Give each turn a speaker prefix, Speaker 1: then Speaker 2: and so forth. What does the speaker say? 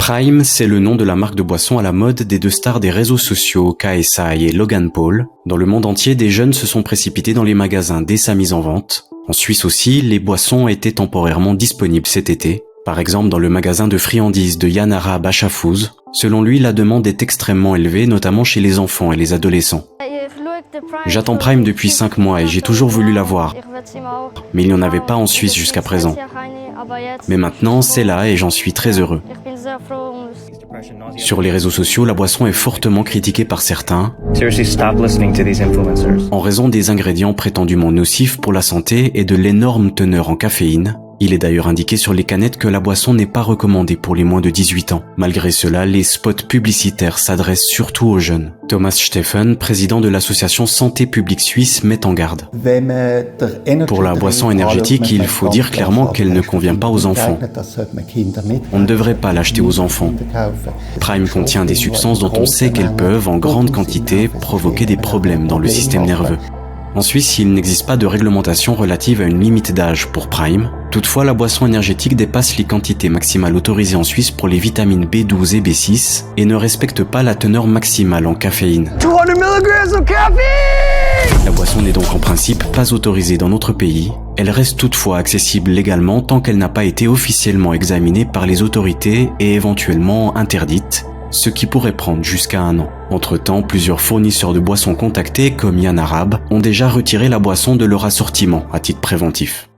Speaker 1: Prime, c'est le nom de la marque de boisson à la mode des deux stars des réseaux sociaux, KSI et Logan Paul. Dans le monde entier, des jeunes se sont précipités dans les magasins dès sa mise en vente. En Suisse aussi, les boissons étaient temporairement disponibles cet été. Par exemple, dans le magasin de friandises de Yann Arab à Chafouz. Selon lui, la demande est extrêmement élevée, notamment chez les enfants et les adolescents. J'attends Prime depuis 5 mois et j'ai toujours voulu l'avoir. Mais il n'y en avait pas en Suisse jusqu'à présent. Mais maintenant, c'est là et j'en suis très heureux. Sur les réseaux sociaux, la boisson est fortement critiquée par certains en raison des ingrédients prétendument nocifs pour la santé et de l'énorme teneur en caféine. Il est d'ailleurs indiqué sur les canettes que la boisson n'est pas recommandée pour les moins de 18 ans. Malgré cela, les spots publicitaires s'adressent surtout aux jeunes. Thomas Steffen, président de l'association Santé publique suisse, met en garde. Pour la boisson énergétique, il faut dire clairement qu'elle ne convient pas aux enfants. On ne devrait pas l'acheter aux enfants. Prime contient des substances dont on sait qu'elles peuvent, en grande quantité, provoquer des problèmes dans le système nerveux. En Suisse, il n'existe pas de réglementation relative à une limite d'âge pour Prime. Toutefois, la boisson énergétique dépasse les quantités maximales autorisées en Suisse pour les vitamines B12 et B6 et ne respecte pas la teneur maximale en caféine.
Speaker 2: 200 mg of caffeine!
Speaker 1: La boisson n'est donc en principe pas autorisée dans notre pays. Elle reste toutefois accessible légalement tant qu'elle n'a pas été officiellement examinée par les autorités et éventuellement interdite, ce qui pourrait prendre jusqu'à 1 an. Entre-temps, plusieurs fournisseurs de boissons contactés, comme Yann Arab, ont déjà retiré la boisson de leur assortiment à titre préventif.